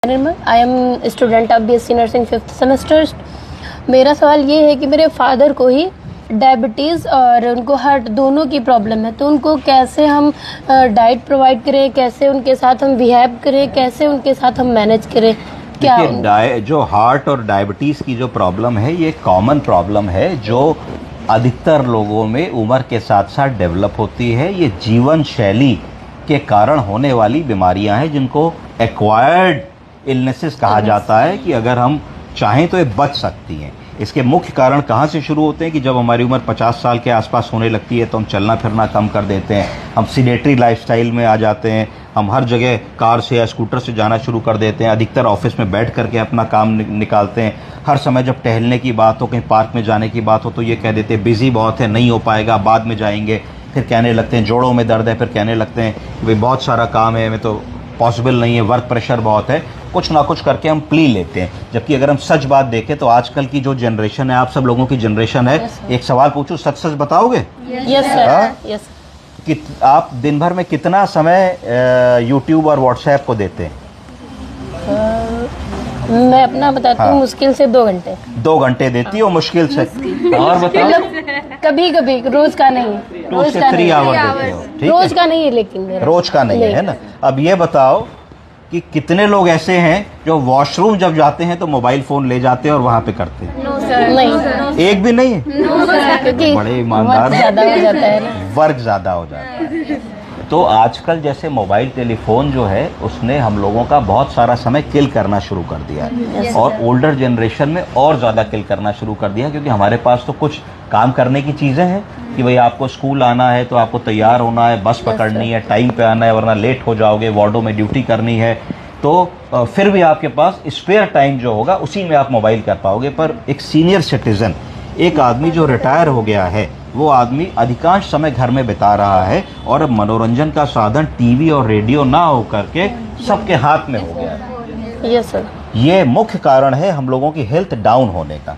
I am student of BSc nursing 5th semester. मेरा सवाल ये है कि मेरे फादर को ही डायबिटीज़ और उनको हार्ट दोनों की प्रॉब्लम है, तो उनको कैसे हम डाइट प्रोवाइड करें, कैसे उनके साथ हम बिहेव करें, कैसे उनके साथ हम मैनेज करें? क्या जो हार्ट और डायबिटीज़ की जो प्रॉब्लम है ये कॉमन प्रॉब्लम है जो अधिकतर लोगों में उम्र के साथ साथ डेवलप होती है। ये जीवन शैली के कारण होने वाली बीमारियां हैं जिनको एक्वायर्ड इलनेसेस कहा जाता है, कि अगर हम चाहें तो ये बच सकती हैं। इसके मुख्य कारण कहाँ से शुरू होते हैं कि जब हमारी उम्र 50 साल के आसपास होने लगती है तो हम चलना फिरना कम कर देते हैं, हम सीडेटरी लाइफस्टाइल में आ जाते हैं, हम हर जगह कार से या स्कूटर से जाना शुरू कर देते हैं, अधिकतर ऑफिस में बैठ करके अपना काम निकालते हैं। हर समय जब टहलने की बात हो, कहीं पार्क में जाने की बात हो तो ये कह देते हैं बिज़ी बहुत है, नहीं हो पाएगा, बाद में जाएंगे। फिर कहने लगते हैं जोड़ों में दर्द है, फिर कहने लगते हैं भाई बहुत सारा काम है, हमें तो पॉसिबल नहीं है, वर्क प्रेशर बहुत है, कुछ ना कुछ करके हम प्ली लेते हैं। जबकि अगर हम सच बात देखें तो आजकल की जो जनरेशन है, आप सब लोगों की जनरेशन है, एक सवाल पूछूं, सच सच बताओगे? Yes sir, yes. कि आप दिन भर में कितना समय यूट्यूब और व्हाट्सएप को देते हैं? मैं अपना बताती हूँ, मुश्किल से 2 घंटे। 2 घंटे देती हो मुश्किल से? और बताओ। कभी कभी, रोज का नहीं, 2 से 3 आवर देते हो, ठीक है? रोज का नहीं है, लेकिन रोज का नहीं है ना। अब ये बताओ कि कितने लोग ऐसे हैं जो वॉशरूम जब जाते हैं तो मोबाइल फोन ले जाते हैं और वहां पे करते हैं? नहीं, एक भी नहीं है। क्योंकि बड़े ईमानदार, ज्यादा हो जाता है ना, वर्क ज्यादा हो जाता है। तो आजकल जैसे मोबाइल टेलीफोन जो है उसने हम लोगों का बहुत सारा समय किल करना शुरू कर दिया है, और ओल्डर जनरेशन में और ज़्यादा किल करना शुरू कर दिया, क्योंकि हमारे पास तो कुछ काम करने की चीज़ें हैं कि भाई आपको स्कूल आना है तो आपको तैयार होना है, बस पकड़नी है, टाइम पे आना है, वरना लेट हो जाओगे, वार्डों में ड्यूटी करनी है। तो फिर भी आपके पास स्पेयर टाइम जो होगा उसी में आप मोबाइल कर पाओगे। पर एक सीनियर सिटीजन, एक आदमी जो रिटायर हो गया है, वो आदमी अधिकांश समय घर में बिता रहा है, और अब मनोरंजन का साधन टीवी और रेडियो ना हो करके सबके हाथ में हो गया है। Yes sir. ये मुख्य कारण है हम लोगों की हेल्थ डाउन होने का।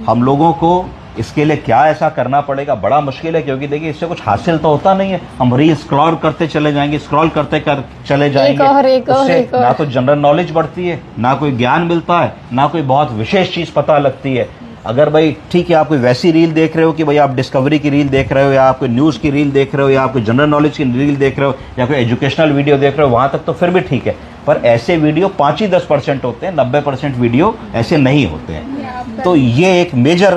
हम लोगों को इसके लिए क्या ऐसा करना पड़ेगा? बड़ा मुश्किल है, क्योंकि देखिए इससे कुछ हासिल तो होता नहीं है। हम रील स्क्रॉल करते चले जाएंगे, स्क्रॉल करते चले जाएंगे, उससे ना तो जनरल नॉलेज बढ़ती है, ना कोई ज्ञान मिलता है, ना कोई बहुत विशेष चीज़ पता लगती है। अगर भाई ठीक है आप कोई वैसी रील देख रहे हो कि भाई आप डिस्कवरी की रील देख रहे हो, या आप कोई न्यूज़ की रील देख रहे हो, या आप कोई जनरल नॉलेज की रील देख रहे हो, या कोई एजुकेशनल वीडियो देख रहे हो, वहाँ तक तो फिर भी ठीक है। पर ऐसे वीडियो 5 ही 10% होते हैं, 90% वीडियो ऐसे नहीं होते हैं। तो ये एक मेजर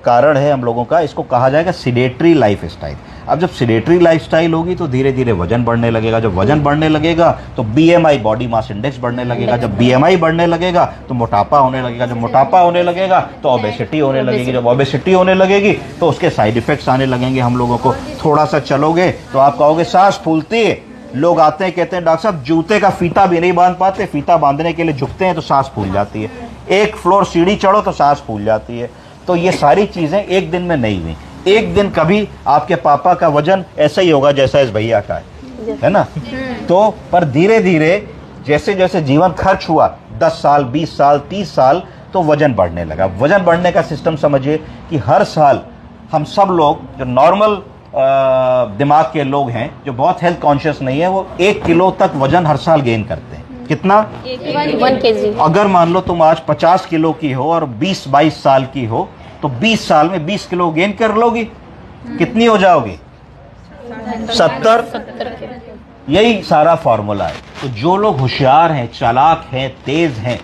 कारण है हम लोगों का। इसको कहा जाएगा सीडेटरी लाइफ स्टाइल। अब जब सीडेटरी लाइफस्टाइल होगी तो धीरे धीरे वजन बढ़ने लगेगा, जब वजन बढ़ने लगेगा तो बीएमआई, बॉडी मास इंडेक्स बढ़ने लगेगा, जब बीएमआई बढ़ने लगेगा तो मोटापा होने लगेगा, जब मोटापा होने लगेगा तो ओबेसिटी होने लगेगी, जब ओबेसिटी होने लगेगी तो उसके साइड इफेक्ट्स आने लगेंगे हम लोगों को। थोड़ा सा चलोगे तो आप कहोगे सांस फूलती है। लोग आते हैं कहते हैं डॉक्टर साहब जूते का फीता भी नहीं बांध पाते, फीता बांधने के लिए झुकते हैं तो सांस फूल जाती है। 1 फ्लोर सीढ़ी चढ़ो तो सांस फूल जाती है। तो ये सारी चीजें एक दिन में नहीं हुई। एक दिन कभी आपके पापा का वजन ऐसा ही होगा जैसा इस भैया का है ना। तो पर धीरे धीरे जैसे जैसे जीवन खर्च हुआ, 10 साल, 20 साल, 30 साल, तो वजन बढ़ने लगा। वजन बढ़ने का सिस्टम समझिए कि हर साल हम सब लोग जो नॉर्मल दिमाग के लोग हैं, जो बहुत हेल्थ कॉन्शियस नहीं है, वो 1 किलो तक वजन हर साल गेन करते हैं। कितना? 1 kg। अगर मान लो तुम आज 50 किलो की हो और 20-22 साल की हो तो 20 साल में 20 किलो गेन कर लोगी, कितनी हो जाओगी? 70। यही सारा फॉर्मूला है। तो जो लोग होशियार हैं, चालाक हैं, तेज हैं,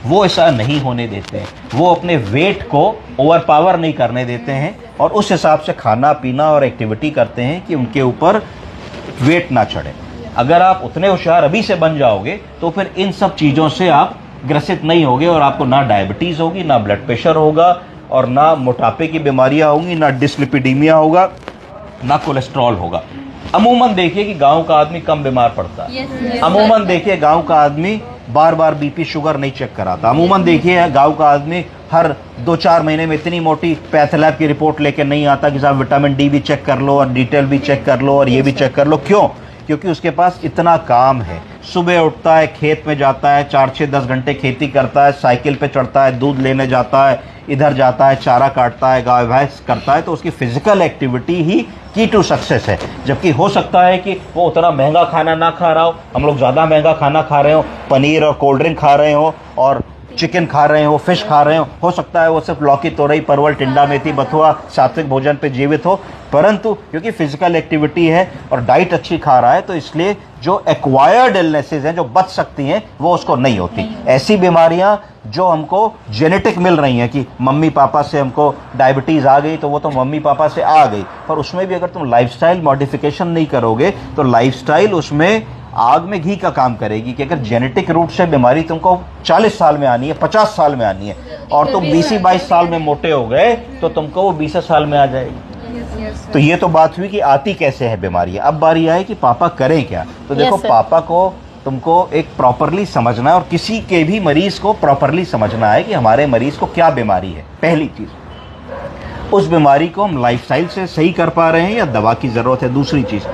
वो ऐसा नहीं होने देते हैं। वो अपने वेट को ओवर पावर नहीं करने देते हैं, और उस हिसाब से खाना पीना और एक्टिविटी करते हैं कि उनके ऊपर वेट ना चढ़े। अगर आप उतने होशियार अभी से बन जाओगे तो फिर इन सब चीज़ों से आप ग्रसित नहीं होगे, और आपको ना डायबिटीज़ होगी, ना ब्लड प्रेशर होगा, और ना मोटापे की बीमारियां होंगी, ना डिस्लिपिडीमिया होगा, ना कोलेस्ट्रॉल होगा। अमूमन देखिए कि गांव का आदमी कम बीमार पड़ता है। अमूमन देखिए गांव का आदमी बार बार बीपी शुगर नहीं चेक कराता। अमूमन देखिए गांव का आदमी हर 2-4 महीने में इतनी मोटी पैथलैब की रिपोर्ट लेके नहीं आता कि साहब विटामिन डी भी चेक कर लो और डिटेल भी चेक कर लो और ये भी चेक कर लो। क्यों? क्योंकि उसके पास इतना काम है। सुबह उठता है, खेत में जाता है, 4-6-10 घंटे खेती करता है, साइकिल पे चढ़ता है, दूध लेने जाता है, इधर जाता है, चारा काटता है, गाय भैंस करता है, तो उसकी फिजिकल एक्टिविटी ही की टू सक्सेस है। जबकि हो सकता है कि वो उतना महंगा खाना ना खा रहा हो, हम लोग ज़्यादा महंगा खाना खा रहे हो, पनीर और कोल्ड ड्रिंक खा रहे हो और चिकन खा रहे हो, फिश खा रहे हो सकता है वो सिर्फ लौकी, तोरई, परवल, टिंडा, मेथी, बथुआ, सात्विक भोजन पे जीवित हो, परंतु क्योंकि फिजिकल एक्टिविटी है और डाइट अच्छी खा रहा है, तो इसलिए जो एक्वायर्ड इलनेसेस हैं, जो बच सकती हैं, वो उसको नहीं होती। ऐसी बीमारियां जो हमको जेनेटिक मिल रही हैं कि मम्मी पापा से हमको डायबिटीज़ आ गई, तो वो तो मम्मी पापा से आ गई, पर उसमें भी अगर तुम लाइफस्टाइल मॉडिफिकेशन नहीं करोगे तो लाइफस्टाइल उसमें आग में घी का काम करेगी। कि अगर जेनेटिक रूट से बीमारी तुमको 40 साल में आनी है, 50 साल में आनी है, और तुम 20-22 साल में मोटे हो गए, तो तुमको वो 20 साल में आ जाएगी। तो ये तो बात हुई कि आती कैसे है बीमारी। अब बारी आए कि पापा करें क्या। तो देखो, पापा को तुमको एक प्रॉपरली समझना है और किसी के भी मरीज को प्रॉपरली समझना है कि हमारे मरीज को क्या बीमारी है। पहली चीज, उस बीमारी को हम लाइफस्टाइल से सही कर पा रहे हैं या दवा की जरूरत है। दूसरी चीज,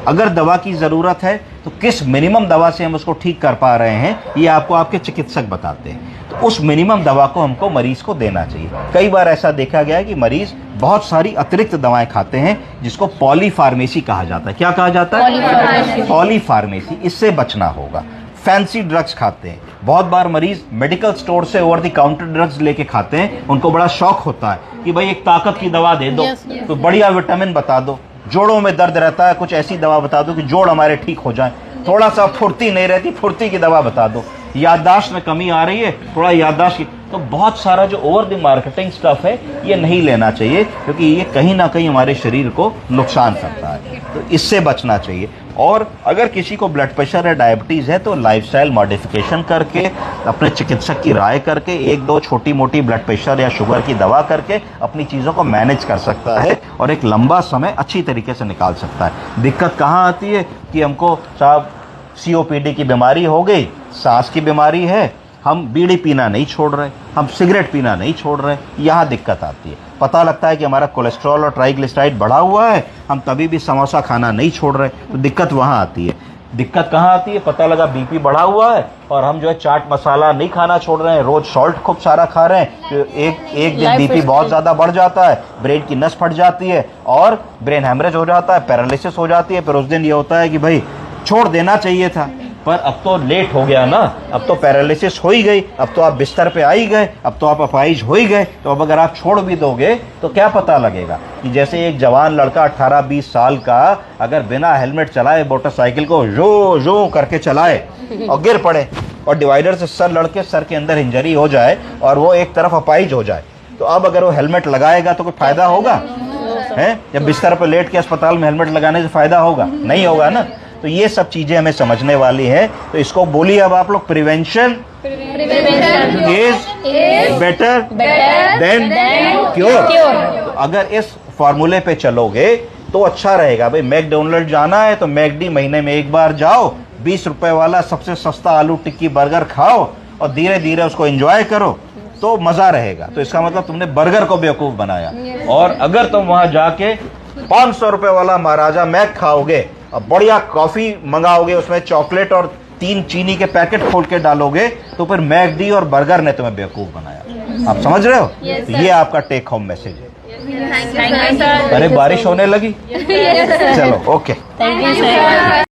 अगर दवा की ज़रूरत है तो किस मिनिमम दवा से हम उसको ठीक कर पा रहे हैं, ये आपको आपके चिकित्सक बताते हैं। तो उस मिनिमम दवा को हमको मरीज़ को देना चाहिए। कई बार ऐसा देखा गया है कि मरीज़ बहुत सारी अतिरिक्त दवाएं खाते हैं, जिसको पॉलीफार्मेसी कहा जाता है। क्या कहा जाता है? पॉलीफार्मेसी। इससे बचना होगा। फैंसी ड्रग्स खाते हैं, बहुत बार मरीज मेडिकल स्टोर से ओवर द काउंटर ड्रग्स लेके खाते हैं। उनको बड़ा शौक होता है कि भाई एक ताकत की दवा दे दो, तो बढ़िया विटामिन बता दो, जोड़ों में दर्द रहता है, कुछ ऐसी दवा बता दो कि जोड़ हमारे ठीक हो जाए, थोड़ा सा फुर्ती नहीं रहती, फुर्ती की दवा बता दो, याददाश्त में कमी आ रही है, थोड़ा याददाश्त की। तो बहुत सारा जो ओवर द मार्केटिंग स्टफ है, ये नहीं लेना चाहिए, क्योंकि ये कहीं ना कहीं हमारे शरीर को नुकसान करता है। तो इससे बचना चाहिए। और अगर किसी को ब्लड प्रेशर या डायबिटीज़ है, तो लाइफस्टाइल मॉडिफिकेशन करके, अपने चिकित्सक की राय करके, 1-2 छोटी मोटी ब्लड प्रेशर या शुगर की दवा करके अपनी चीज़ों को मैनेज कर सकता है और एक लंबा समय अच्छी तरीके से निकाल सकता है। दिक्कत कहाँ आती है कि हमको साहब COPD की बीमारी हो गई, सांस की बीमारी है, हम बीड़ी पीना नहीं छोड़ रहे, हम सिगरेट पीना नहीं छोड़ रहे, यहाँ दिक्कत आती है। पता लगता है कि हमारा कोलेस्ट्रॉल और ट्राइग्लिसराइड बढ़ा हुआ है, हम तभी भी समोसा खाना नहीं छोड़ रहे, तो दिक्कत वहाँ आती है। दिक्कत कहाँ आती है? पता लगा BP बढ़ा हुआ है और हम जो है चाट मसाला नहीं खाना छोड़ रहे हैं, रोज सॉल्ट खूब सारा खा रहे हैं, तो एक दिन BP बहुत ज़्यादा बढ़ जाता है, ब्रेन की नस फट जाती है और ब्रेन हैमरेज हो जाता है, पैरालिसिस हो जाती है। फिर उस दिन ये होता है कि भाई छोड़ देना चाहिए था, पर अब तो लेट हो गया ना, अब तो पैरालिसिस हो ही गई, अब तो आप बिस्तर पे आ ही गए, अब तो आप अपाहिज हो ही गए, तो अब अगर आप छोड़ भी दोगे तो क्या पता लगेगा। कि जैसे एक जवान लड़का 18-20 साल का अगर बिना हेलमेट चलाए मोटरसाइकिल को जो जो करके चलाए और गिर पड़े और डिवाइडर से सर लड़के सर के अंदर इंजरी हो जाए और वो एक तरफ अपाहिज हो जाए, तो अब अगर वो हेलमेट लगाएगा तो कोई फायदा होगा? है जब बिस्तर पर लेट के अस्पताल में हेलमेट लगाने से फायदा होगा? नहीं होगा ना। तो ये सब चीजें हमें समझने वाली हैं। तो इसको बोलिए अब आप लोग, prevention is better than cure. तो अगर इस फॉर्मूले पे चलोगे तो अच्छा रहेगा। भाई मैकडोनल्ड जाना है तो मैकडी महीने में एक बार जाओ, 20 रुपए वाला सबसे सस्ता आलू टिक्की बर्गर खाओ और धीरे धीरे उसको एंजॉय करो, तो मजा रहेगा। तो इसका मतलब तुमने बर्गर को बेवकूफ बनाया। और अगर तुम वहां जाके 500 रुपए वाला महाराजा मैक खाओगे और बढ़िया कॉफी मंगाओगे, उसमें चॉकलेट और 3 चीनी के पैकेट खोल के डालोगे, तो फिर मैकडी और बर्गर ने तुम्हें बेवकूफ बनाया। आप समझ रहे हो? ये आपका टेक होम मैसेज है। अरे बारिश होने लगी। चलो ओके।